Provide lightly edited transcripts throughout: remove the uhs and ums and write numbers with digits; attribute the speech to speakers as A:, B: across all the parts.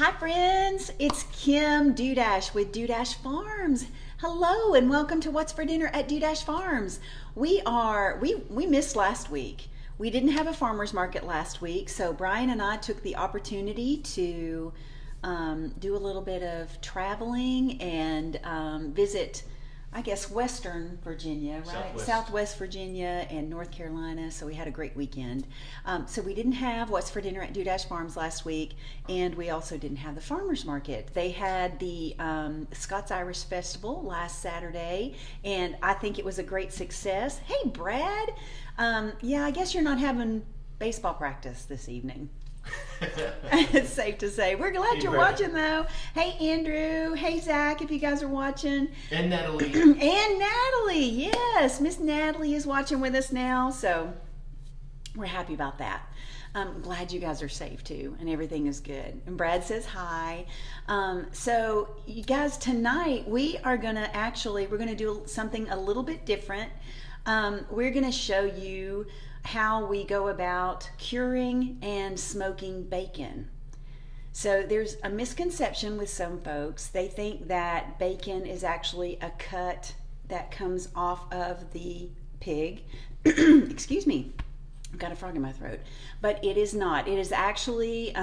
A: Hi friends, it's Kim Dudash with Dudash Farms. Hello and welcome to What's for Dinner at Dudash Farms. We missed last week. We didn't have a farmer's market last week, so Brian and I took the opportunity to do a little bit of traveling and visit, I guess, Western Virginia, right? Southwest Virginia and North Carolina. So we had a great weekend. So we didn't have What's for Dinner at Dudash Farms last week, and we also didn't have the farmers market. They had the Scots-Irish Festival last Saturday, and I think it was a great success. Hey, Brad. Yeah, I guess you're not having baseball practice this evening. It's safe to say. We're glad you're watching, though. Hey, Andrew. Hey, Zach, if you guys are watching.
B: And Natalie.
A: And Natalie, yes. Miss Natalie is watching with us now, so we're happy about that. I'm glad you guys are safe, too, and everything is good. And Brad says hi. So, you guys, tonight we're going to do something a little bit different. We're going to show you how we go about curing and smoking bacon. So there's a misconception with some folks. They think that bacon is actually a cut that comes off of the pig. Excuse me, I've got a frog in my throat. But it is not. It is actually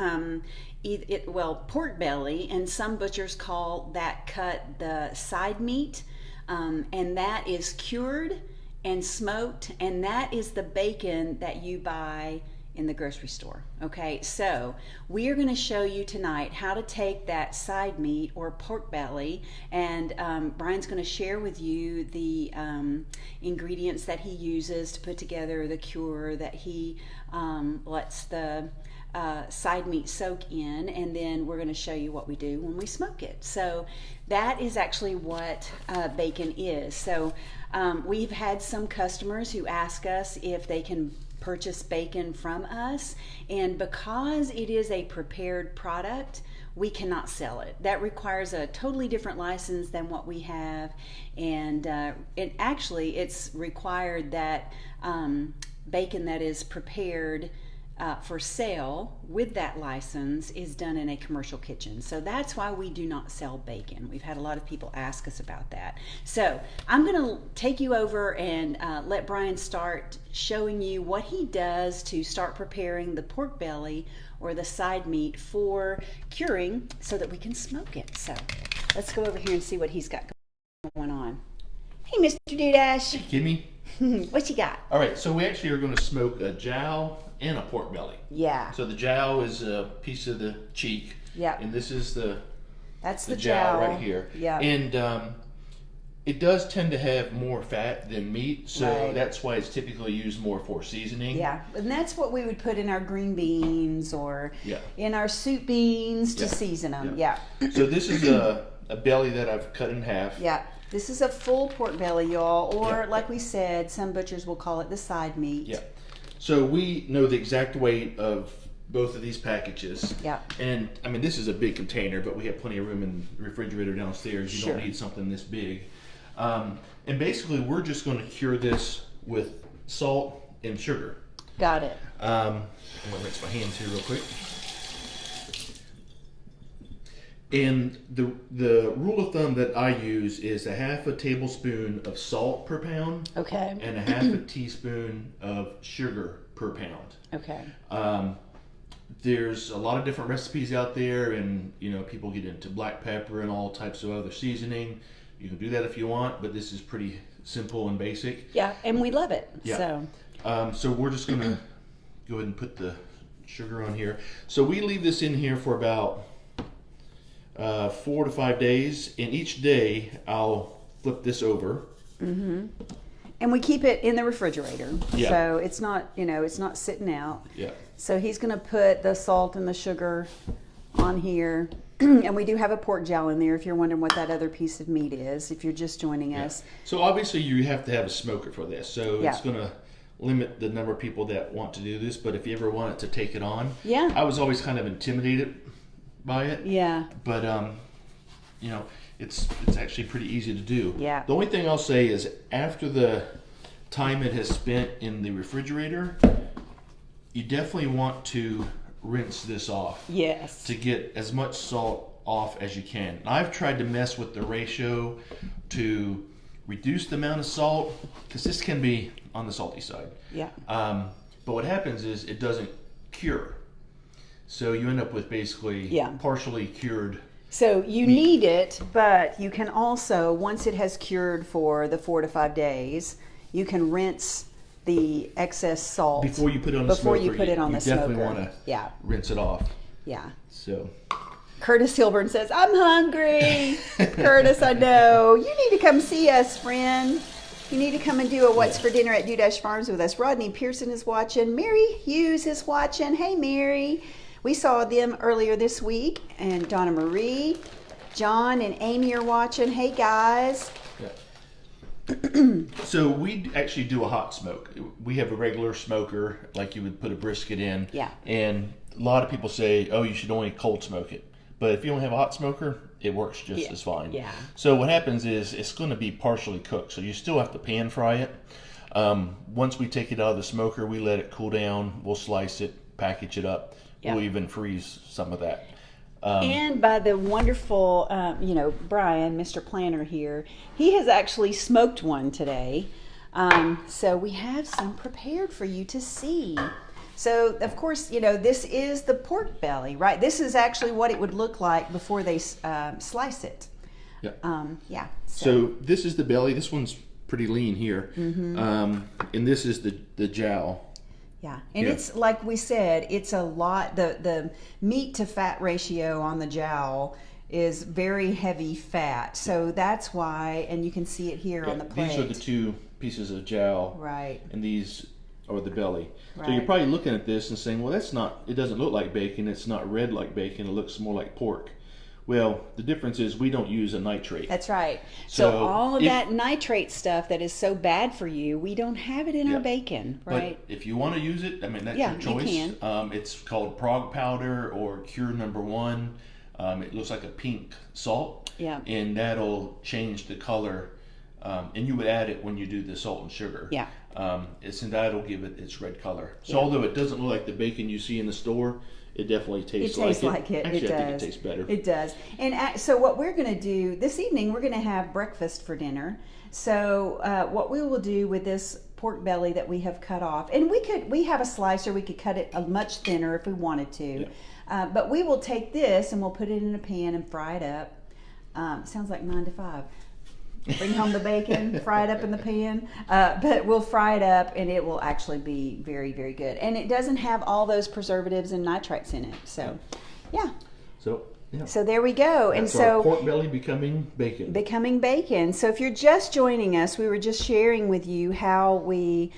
A: pork belly, and some butchers call that cut the side meat, and that is cured and smoked, and that is the bacon that you buy in the grocery store. Okay, so we are going to show you tonight how to take that side meat or pork belly, and Brian's going to share with you the ingredients that he uses to put together the cure that he lets the side meat soak in, and then we're going to show you what we do when we smoke it. So that is actually what bacon is. So we've had some customers who ask us if they can purchase bacon from us, and because it is a prepared product, we cannot sell it. That requires a totally different license than what we have, and it's required that bacon that is prepared for sale with that license is done in a commercial kitchen. So that's why we do not sell bacon. We've had a lot of people ask us about that. So I'm going to take you over and let Brian start showing you what he does to start preparing the pork belly or the side meat for curing so that we can smoke it. So let's go over here and see what he's got going on. Hey, Mr. Dudash.
B: Hey, Kimmy.
A: What you got?
B: All right, so we actually are going to smoke a jowl and a pork belly.
A: Yeah.
B: So the jowl is a piece of the cheek.
A: Yeah.
B: And this is the
A: jowl
B: right here.
A: Yeah.
B: And it does tend to have more fat than meat, so
A: right. That's
B: why it's typically used more for seasoning.
A: Yeah, and that's what we would put in our green beans or in our soup beans to season them. Yeah.
B: So this is a belly that I've cut in half.
A: Yeah. This is a full pork belly, y'all, or like we said, some butchers will call it the side meat.
B: Yeah. So we know the exact weight of both of these packages.
A: Yeah.
B: And I mean, this is a big container, but we have plenty of room in the refrigerator downstairs. You don't need something this big. And basically, we're just going to cure this with salt and sugar.
A: Got it.
B: I'm going to rinse my hands here real quick. And the rule of thumb that I use is a half a tablespoon of salt per pound.
A: Okay.
B: And a half a teaspoon of sugar per pound.
A: Okay.
B: There's a lot of different recipes out there, and people get into black pepper and all types of other seasoning. You can do that if you want, but this is pretty simple and basic.
A: Yeah, and we love it.
B: Yeah. So we're just gonna go ahead and put the sugar on here. So we leave this in here for about 4 to 5 days, and each day I'll flip this over.
A: Mm-hmm. And we keep it in the refrigerator,
B: yeah.
A: So it's not, it's not sitting out.
B: Yeah.
A: So he's going to put the salt and the sugar on here, and we do have a pork jowl in there. If you're wondering what that other piece of meat is, if you're just joining us.
B: So obviously you have to have a smoker for this, so it's going to limit the number of people that want to do this. But if you ever wanted to take it on, I was always kind of intimidated by it.
A: Yeah.
B: But it's actually pretty easy to do.
A: Yeah.
B: The only thing I'll say is after the time it has spent in the refrigerator, you definitely want to rinse this off.
A: Yes.
B: To get as much salt off as you can. I've tried to mess with the ratio to reduce the amount of salt, because this can be on the salty side.
A: Yeah.
B: But what happens is it doesn't cure. So you end up with basically partially cured.
A: So you need it, but you can also, once it has cured for the 4 to 5 days, you can rinse the excess salt
B: Before you put it on the smoker.
A: Before you put it on the smoker.
B: You definitely want to rinse it off.
A: Yeah.
B: So
A: Curtis Hilburn says, I'm hungry. Curtis, I know. You need to come see us, friend. You need to come and do a What's for Dinner at Dudash Farms with us. Rodney Pearson is watching. Mary Hughes is watching. Hey, Mary. We saw them earlier this week. And Donna Marie, John, and Amy are watching. Hey, guys.
B: So we actually do a hot smoke. We have a regular smoker, like you would put a brisket in.
A: Yeah.
B: And a lot of people say, oh, you should only cold smoke it. But if you don't have a hot smoker, it works just as fine.
A: Yeah.
B: So what happens is it's going to be partially cooked. So you still have to pan fry it. Once we take it out of the smoker, we let it cool down. We'll slice it, package it up.
A: Yeah.
B: We'll even freeze some of that.
A: And by the wonderful, Brian, Mr. Planner here, he has actually smoked one today. So we have some prepared for you to see. So, of course, this is the pork belly, right? This is actually what it would look like before they slice it.
B: Yeah. So this is the belly. This one's pretty lean here. Mm-hmm. And this is the jowl.
A: Yeah, and it's like we said, it's a lot. The meat to fat ratio on the jowl is very heavy fat, so that's why. And you can see it here on the plate.
B: These are the two pieces of jowl,
A: right?
B: And these are the belly.
A: Right.
B: So you're probably looking at this and saying, "Well, that's not. It doesn't look like bacon. It's not red like bacon. It looks more like pork." Well, the difference is we don't use a nitrate.
A: That's right. So all of that nitrate stuff that is so bad for you, we don't have it in our bacon, right?
B: But if you want to use it, I mean, that's your choice.
A: You can.
B: It's called Prague powder or Cure Number 1. It looks like a pink salt.
A: Yeah.
B: And that'll change the color. And you would add it when you do the salt and sugar.
A: Yeah.
B: And that'll give it its red color. So although it doesn't look like the bacon you see in the store, it definitely tastes like it.
A: It tastes like it.
B: Actually,
A: it does.
B: I think it tastes better.
A: It does. And so what we're going to do this evening, we're going to have breakfast for dinner. So what we will do with this pork belly that we have cut off, and we have a slicer, we could cut it much thinner if we wanted to. Yeah. But we will take this and we'll put it in a pan and fry it up. Sounds like 9 to 5. Bring home the bacon, fry it up in the pan. But we'll fry it up and it will actually be very, very good. And it doesn't have all those preservatives and nitrates in it. So, yeah. So there we go.
B: That's our pork belly becoming bacon.
A: Becoming bacon. So if you're just joining us, we were just sharing with you how we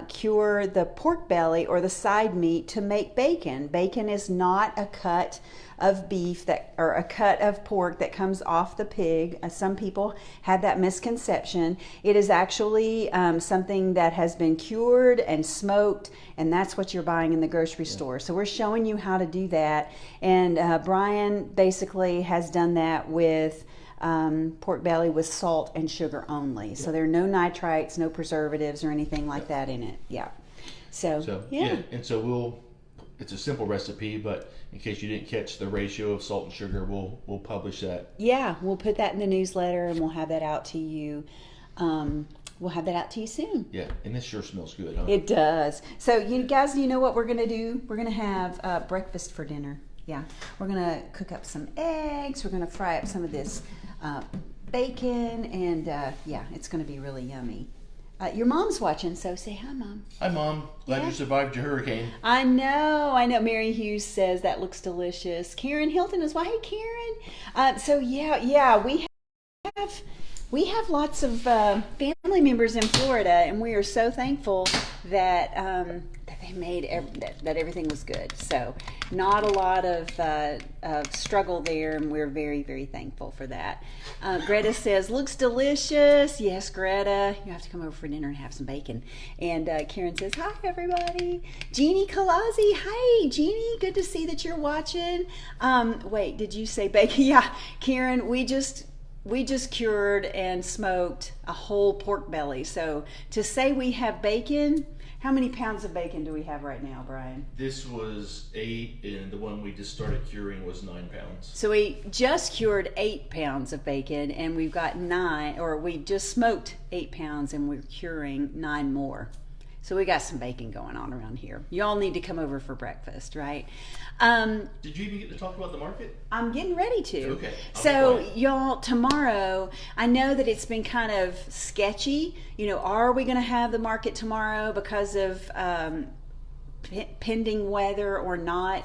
A: cure the pork belly or the side meat to make bacon. Bacon is not a cut of beef or a cut of pork that comes off the pig. Some people had that misconception. It is actually something that has been cured and smoked, and that's what you're buying in the grocery store. So we're showing you how to do that, and Brian basically has done that with pork belly with salt and sugar only. So there are no nitrates, no preservatives or anything like that in it. Yeah. So yeah.
B: And so it's a simple recipe, but in case you didn't catch the ratio of salt and sugar, we'll publish that.
A: Yeah, we'll put that in the newsletter and we'll have that out to you. We'll have that out to you soon.
B: Yeah, and this sure smells good, huh?
A: It does. So you guys, you know what we're going to do? We're going to have breakfast for dinner. Yeah, we're going to cook up some eggs. We're going to fry up some of this bacon, and yeah, it's going to be really yummy. Your mom's watching, so say hi, Mom.
B: Hi, Mom. Glad you survived your hurricane.
A: I know. Mary Hughes says that looks delicious. Karen Hilton is hey, Karen. So yeah, we have lots of family members in Florida, and we are so thankful that they made that everything was good. So not a lot of struggle there, and we're very, very thankful for that. Greta says, looks delicious. Yes, Greta, you have to come over for dinner and have some bacon. And Karen says, hi, everybody. Jeannie Kalazi, hi, Jeannie, good to see that you're watching. Wait, did you say bacon? Yeah, Karen, we just cured and smoked a whole pork belly. So to say we have bacon How many pounds of bacon do we have right now, Brian?
B: This was 8, and the one we just started curing was 9 pounds.
A: So we just cured 8 pounds of bacon, and we've got 9, or we just smoked 8 pounds, and we're curing 9 more. So we got some bacon going on around here. You all need to come over for breakfast, right?
B: Did you even get to talk about the market?
A: I'm getting ready to.
B: Okay.
A: So y'all, tomorrow, I know that it's been kind of sketchy. You know, are we going to have the market tomorrow because of pending weather or not?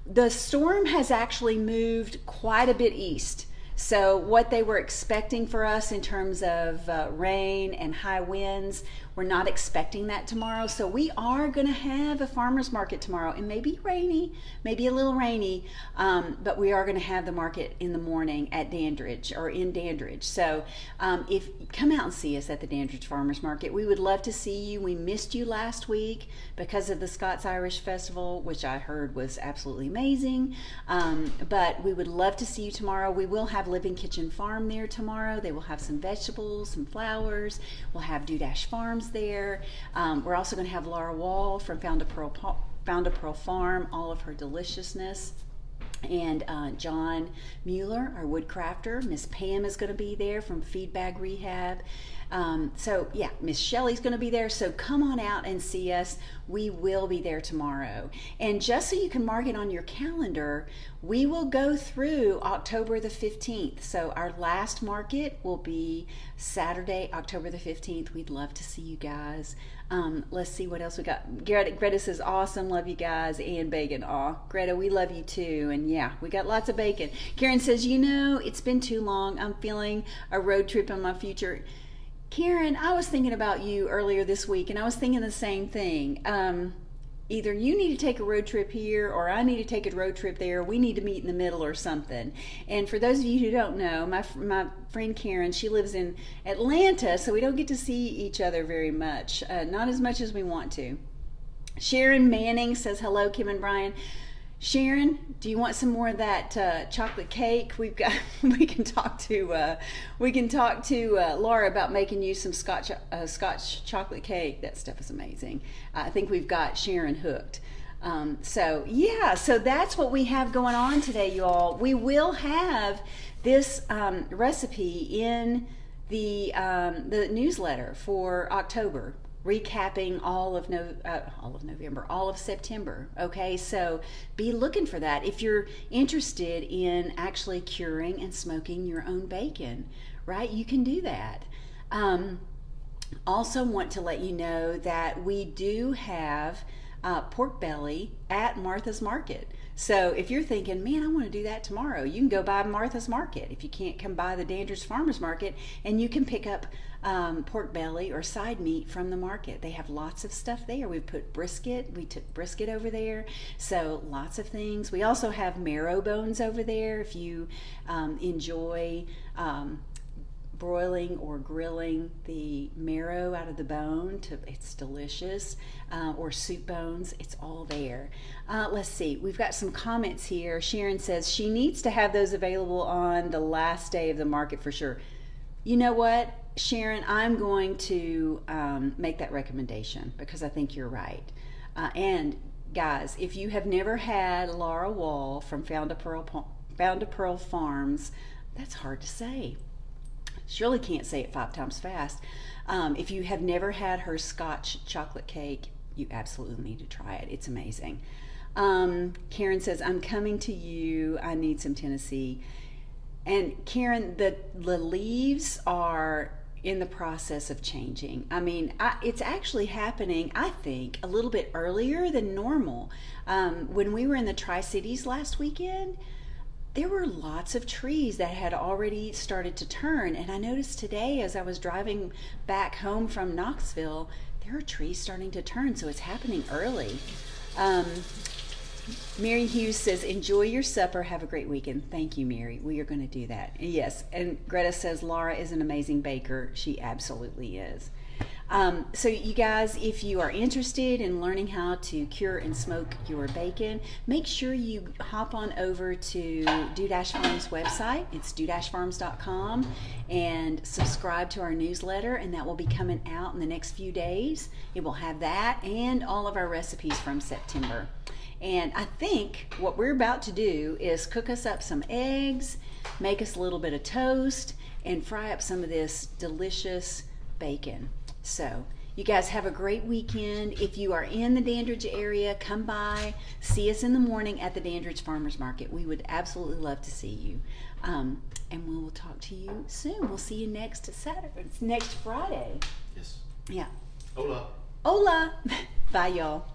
A: The storm has actually moved quite a bit east. So what they were expecting for us in terms of rain and high winds, we're not expecting that tomorrow. So we are going to have a farmer's market tomorrow. It may be rainy, maybe a little rainy, but we are going to have the market in the morning at Dandridge or in Dandridge. So if come out and see us at the Dandridge Farmer's Market, we would love to see you. We missed you last week because of the Scots-Irish Festival, which I heard was absolutely amazing. But we would love to see you tomorrow. We will have Living Kitchen Farm there tomorrow. They will have some vegetables, some flowers. We'll have Dudash Farms there. We're also going to have Laura Wall from Found a Pearl Farm, all of her deliciousness. And John Mueller, our woodcrafter. Miss Pam is going to be there from Feed Bag Rehab. So yeah, Miss Shelley's going to be there. So come on out and see us. We will be there tomorrow. And just so you can mark it on your calendar, we will go through October the 15th. So our last market will be Saturday, October the 15th. We'd love to see you guys. Let's see what else we got. Greta says, awesome, love you guys, and bacon. Aw, Greta, we love you too. And yeah, we got lots of bacon. Karen says, you know, it's been too long. I'm feeling a road trip in my future. Karen, I was thinking about you earlier this week, and I was thinking the same thing. Either you need to take a road trip here, or I need to take a road trip there. We need to meet in the middle or something. And for those of you who don't know, my friend Karen, she lives in Atlanta, so we don't get to see each other very much. Not as much as we want to. Sharon Manning says, hello, Kim and Brian. Sharon, do you want some more of that chocolate cake? We can talk to Laura about making you some Scotch chocolate cake. That stuff is amazing. I think we've got Sharon hooked. So that's what we have going on today, you all. We will have this recipe in the newsletter for October, recapping all of November, all of September. Okay, so be looking for that if you're interested in actually curing and smoking your own bacon, right? You can do that. Also want to let you know that we do have pork belly at Martha's Market. So if you're thinking, man, I want to do that tomorrow, you can go by Martha's Market. If you can't come by the Dandridge Farmers Market, and you can pick up pork belly or side meat from the market. They have lots of stuff there. We took brisket over there, so lots of things. We also have marrow bones over there if you enjoy broiling or grilling the marrow out of the bone. It's delicious. Or soup bones, it's all there. Let's see, we've got some comments here. Sharon says she needs to have those available on the last day of the market for sure. You know what, Sharon, I'm going to make that recommendation because I think you're right. And guys, if you have never had Laura Wall from Found a Pearl Farms, that's hard to say. Surely can't say it 5 times fast. If you have never had her Scotch chocolate cake, you absolutely need to try it. It's amazing. Karen says, I'm coming to you. I need some Tennessee. And Karen, the leaves are in the process of changing. I mean, it's actually happening, I think, a little bit earlier than normal. When we were in the Tri-Cities last weekend, there were lots of trees that had already started to turn. And I noticed today as I was driving back home from Knoxville, there are trees starting to turn, so it's happening early. Mary Hughes says, enjoy your supper. Have a great weekend. Thank you, Mary. We are going to do that. Yes. And Greta says, Laura is an amazing baker. She absolutely is. So you guys, if you are interested in learning how to cure and smoke your bacon, make sure you hop on over to Do-Farms website. It's do-farms.com, and subscribe to our newsletter, and that will be coming out in the next few days. It will have that and all of our recipes from September. And I think what we're about to do is cook us up some eggs, make us a little bit of toast, and fry up some of this delicious bacon. So you guys have a great weekend. If you are in the Dandridge area, come by, see us in the morning at the Dandridge Farmers Market. We would absolutely love to see you. And we will talk to you soon. We'll see you next Friday.
B: Yes.
A: Yeah.
B: Hola.
A: Hola. Bye, y'all.